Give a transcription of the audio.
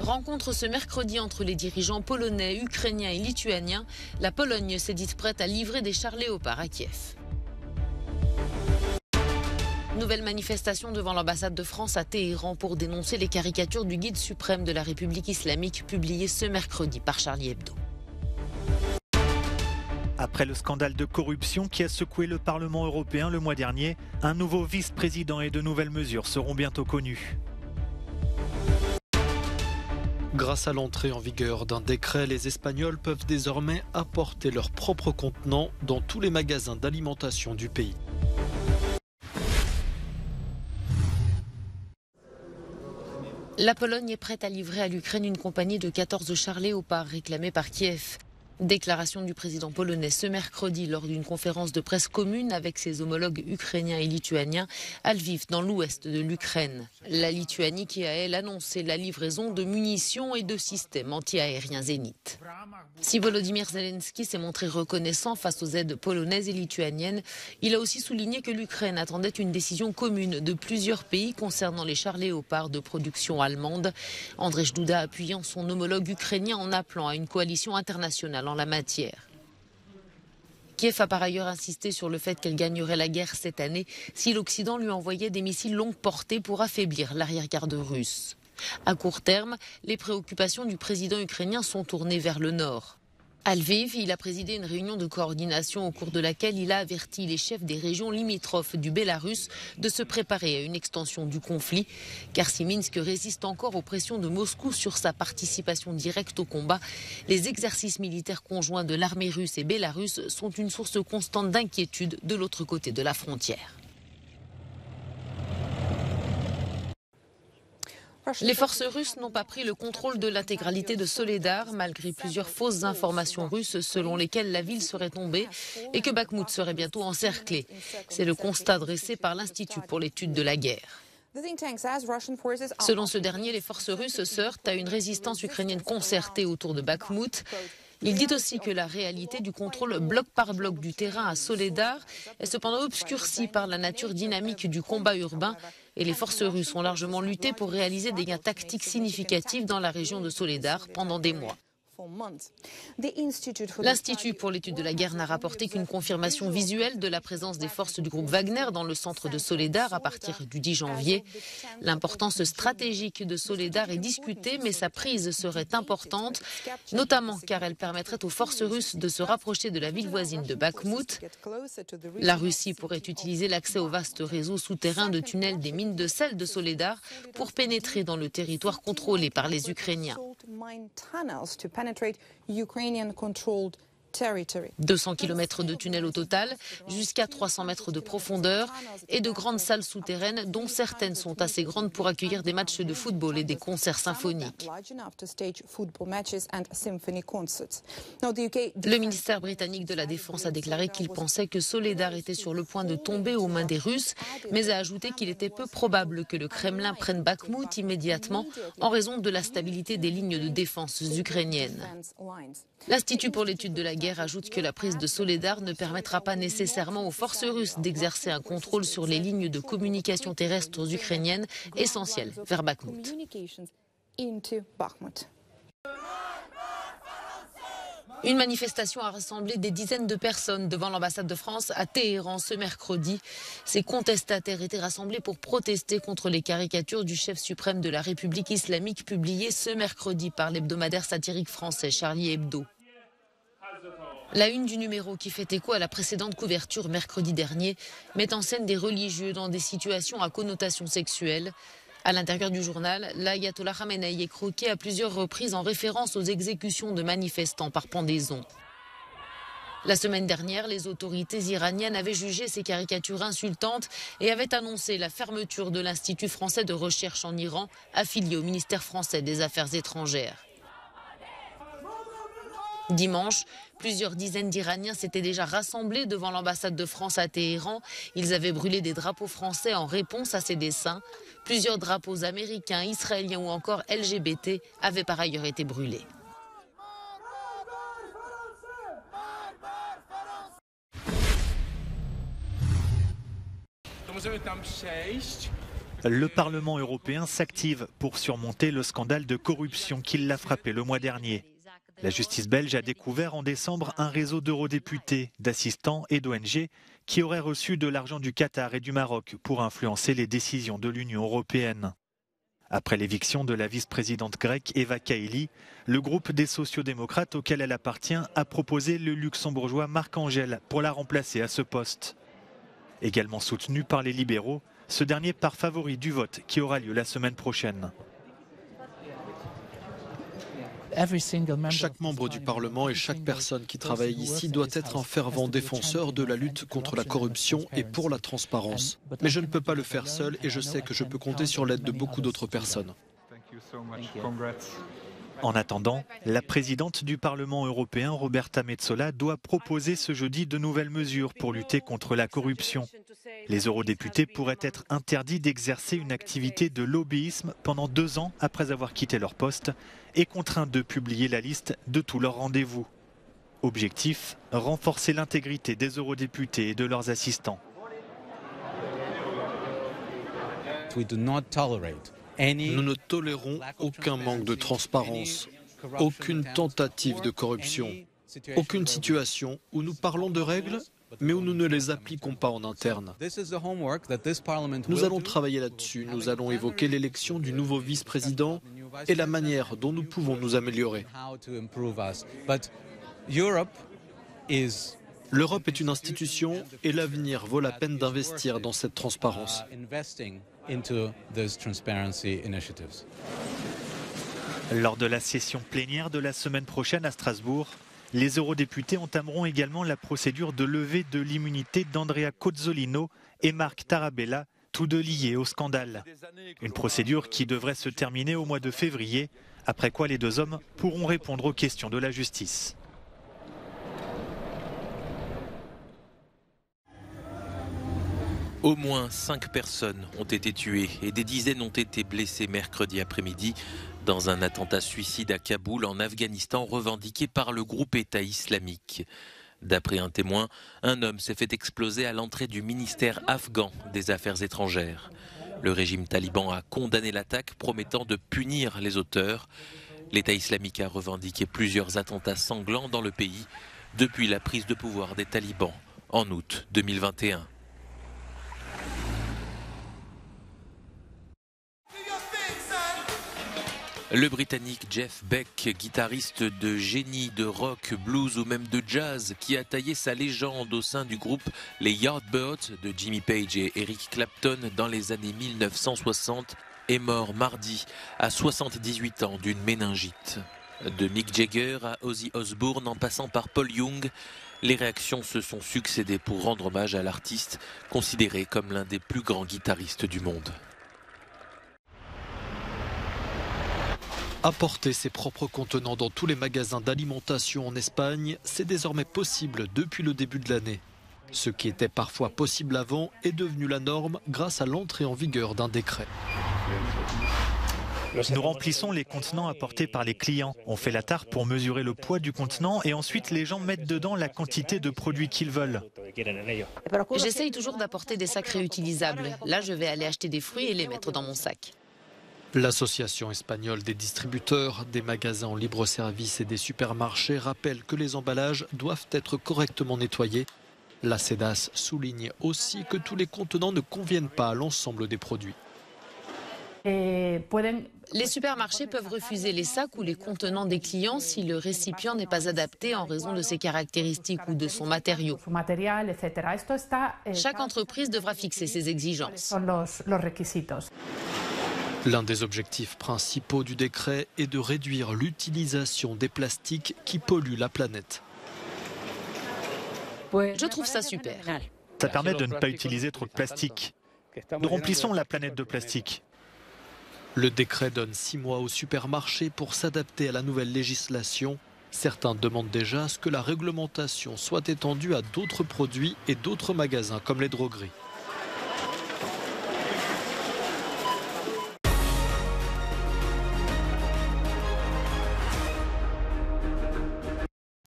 Rencontre ce mercredi entre les dirigeants polonais, ukrainiens et lituaniens. La Pologne s'est dite prête à livrer des chars Léopard à Kiev. Nouvelle manifestation devant l'ambassade de France à Téhéran pour dénoncer les caricatures du guide suprême de la République islamique publiées ce mercredi par Charlie Hebdo. Après le scandale de corruption qui a secoué le Parlement européen le mois dernier, un nouveau vice-président et de nouvelles mesures seront bientôt connues. Grâce à l'entrée en vigueur d'un décret, les Espagnols peuvent désormais apporter leurs propres contenants dans tous les magasins d'alimentation du pays. La Pologne est prête à livrer à l'Ukraine une compagnie de 14 chars Léopard réclamés par Kiev. Déclaration du président polonais ce mercredi lors d'une conférence de presse commune avec ses homologues ukrainiens et lituaniens à Lviv, dans l'ouest de l'Ukraine. La Lituanie qui a, elle, annoncé la livraison de munitions et de systèmes anti-aériens Zénith. Si Volodymyr Zelensky s'est montré reconnaissant face aux aides polonaises et lituaniennes, il a aussi souligné que l'Ukraine attendait une décision commune de plusieurs pays concernant les chars Léopard de production allemande. Andrzej Duda appuyant son homologue ukrainien en appelant à une coalition internationale en la matière. Kiev a par ailleurs insisté sur le fait qu'elle gagnerait la guerre cette année si l'Occident lui envoyait des missiles longue portée pour affaiblir l'arrière-garde russe. À court terme, les préoccupations du président ukrainien sont tournées vers le nord. À Lviv, il a présidé une réunion de coordination au cours de laquelle il a averti les chefs des régions limitrophes du Bélarus de se préparer à une extension du conflit, car si Minsk résiste encore aux pressions de Moscou sur sa participation directe au combat, les exercices militaires conjoints de l'armée russe et bélarusse sont une source constante d'inquiétude de l'autre côté de la frontière. Les forces russes n'ont pas pris le contrôle de l'intégralité de Soledar, malgré plusieurs fausses informations russes selon lesquelles la ville serait tombée et que Bakhmout serait bientôt encerclée. C'est le constat dressé par l'Institut pour l'étude de la guerre. Selon ce dernier, les forces russes se heurtent à une résistance ukrainienne concertée autour de Bakhmout. Il dit aussi que la réalité du contrôle bloc par bloc du terrain à Soledar est cependant obscurcie par la nature dynamique du combat urbain et les forces russes ont largement lutté pour réaliser des gains tactiques significatifs dans la région de Soledar pendant des mois. L'Institut pour l'étude de la guerre n'a rapporté qu'une confirmation visuelle de la présence des forces du groupe Wagner dans le centre de Soledar à partir du 10 janvier. L'importance stratégique de Soledar est discutée, mais sa prise serait importante, notamment car elle permettrait aux forces russes de se rapprocher de la ville voisine de Bakhmout. La Russie pourrait utiliser l'accès au vaste réseau souterrain de tunnels des mines de sel de Soledar pour pénétrer dans le territoire contrôlé par les Ukrainiens. 200 km de tunnels au total, jusqu'à 300 mètres de profondeur et de grandes salles souterraines dont certaines sont assez grandes pour accueillir des matchs de football et des concerts symphoniques. Le ministère britannique de la Défense a déclaré qu'il pensait que Soledar était sur le point de tomber aux mains des Russes, mais a ajouté qu'il était peu probable que le Kremlin prenne Bakhmout immédiatement en raison de la stabilité des lignes de défense ukrainiennes. L'Institut pour l'étude de la guerre ajoute que la prise de Soledar ne permettra pas nécessairement aux forces russes d'exercer un contrôle sur les lignes de communication terrestres ukrainiennes essentielles vers Bakhmout. Une manifestation a rassemblé des dizaines de personnes devant l'ambassade de France à Téhéran ce mercredi. Ces contestataires étaient rassemblés pour protester contre les caricatures du chef suprême de la République islamique publiées ce mercredi par l'hebdomadaire satirique français Charlie Hebdo. La une du numéro, qui fait écho à la précédente couverture mercredi dernier, met en scène des religieux dans des situations à connotation sexuelle. À l'intérieur du journal, l'ayatollah Khamenei est croqué à plusieurs reprises en référence aux exécutions de manifestants par pendaison. La semaine dernière, les autorités iraniennes avaient jugé ces caricatures insultantes et avaient annoncé la fermeture de l'Institut français de recherche en Iran, affilié au ministère français des Affaires étrangères. Dimanche, plusieurs dizaines d'Iraniens s'étaient déjà rassemblés devant l'ambassade de France à Téhéran. Ils avaient brûlé des drapeaux français en réponse à ces dessins. Plusieurs drapeaux américains, israéliens ou encore LGBT avaient par ailleurs été brûlés. To możemy tam przejść. Le Parlement européen s'active pour surmonter le scandale de corruption qui l'a frappé le mois dernier. La justice belge a découvert en décembre un réseau d'eurodéputés, d'assistants et d'ONG qui auraient reçu de l'argent du Qatar et du Maroc pour influencer les décisions de l'Union européenne. Après l'éviction de la vice-présidente grecque Eva Kaili, le groupe des sociodémocrates auquel elle appartient a proposé le luxembourgeois Marc Angel pour la remplacer à ce poste. Également soutenu par les libéraux, ce dernier part favori du vote qui aura lieu la semaine prochaine. Chaque membre du Parlement et chaque personne qui travaille ici doit être un fervent défenseur de la lutte contre la corruption et pour la transparence. Mais je ne peux pas le faire seul et je sais que je peux compter sur l'aide de beaucoup d'autres personnes. En attendant, la présidente du Parlement européen, Roberta Metsola, doit proposer ce jeudi de nouvelles mesures pour lutter contre la corruption. Les eurodéputés pourraient être interdits d'exercer une activité de lobbyisme pendant 2 ans après avoir quitté leur poste et contraints de publier la liste de tous leurs rendez-vous. Objectif, renforcer l'intégrité des eurodéputés et de leurs assistants. Nous ne tolérons aucun manque de transparence, aucune tentative de corruption, aucune situation où nous parlons de règles, mais où nous ne les appliquons pas en interne. Nous allons travailler là-dessus, nous allons évoquer l'élection du nouveau vice-président et la manière dont nous pouvons nous améliorer. L'Europe est une institution et l'avenir vaut la peine d'investir dans cette transparence. Lors de la session plénière de la semaine prochaine à Strasbourg, les eurodéputés entameront également la procédure de levée de l'immunité d'Andrea Cozzolino et Marc Tarabella, tous deux liés au scandale. Une procédure qui devrait se terminer au mois de février, après quoi les 2 hommes pourront répondre aux questions de la justice. Au moins 5 personnes ont été tuées et des dizaines ont été blessées mercredi après-midi dans un attentat suicide à Kaboul en Afghanistan revendiqué par le groupe État islamique. D'après un témoin, un homme s'est fait exploser à l'entrée du ministère afghan des Affaires étrangères. Le régime taliban a condamné l'attaque, promettant de punir les auteurs. L'État islamique a revendiqué plusieurs attentats sanglants dans le pays depuis la prise de pouvoir des talibans en août 2021. Le Britannique Jeff Beck, guitariste de génie, de rock, blues ou même de jazz, qui a taillé sa légende au sein du groupe les Yardbirds de Jimmy Page et Eric Clapton dans les années 1960, est mort mardi à 78 ans d'une méningite. De Mick Jagger à Ozzy Osbourne en passant par Paul Young, les réactions se sont succédées pour rendre hommage à l'artiste, considéré comme l'un des plus grands guitaristes du monde. Apporter ses propres contenants dans tous les magasins d'alimentation en Espagne, c'est désormais possible depuis le début de l'année. Ce qui était parfois possible avant est devenu la norme grâce à l'entrée en vigueur d'un décret. Nous remplissons les contenants apportés par les clients. On fait la tare pour mesurer le poids du contenant et ensuite les gens mettent dedans la quantité de produits qu'ils veulent. J'essaye toujours d'apporter des sacs réutilisables. Là, je vais aller acheter des fruits et les mettre dans mon sac. L'association espagnole des distributeurs, des magasins en libre-service et des supermarchés rappelle que les emballages doivent être correctement nettoyés. La CEDAS souligne aussi que tous les contenants ne conviennent pas à l'ensemble des produits. Les supermarchés peuvent refuser les sacs ou les contenants des clients si le récipient n'est pas adapté en raison de ses caractéristiques ou de son matériau. Chaque entreprise devra fixer ses exigences. L'un des objectifs principaux du décret est de réduire l'utilisation des plastiques qui polluent la planète. Je trouve ça super. Ça permet de ne pas utiliser trop de plastique. Nous remplissons la planète de plastique. Le décret donne 6 mois aux supermarchés pour s'adapter à la nouvelle législation. Certains demandent déjà à ce que la réglementation soit étendue à d'autres produits et d'autres magasins comme les drogueries.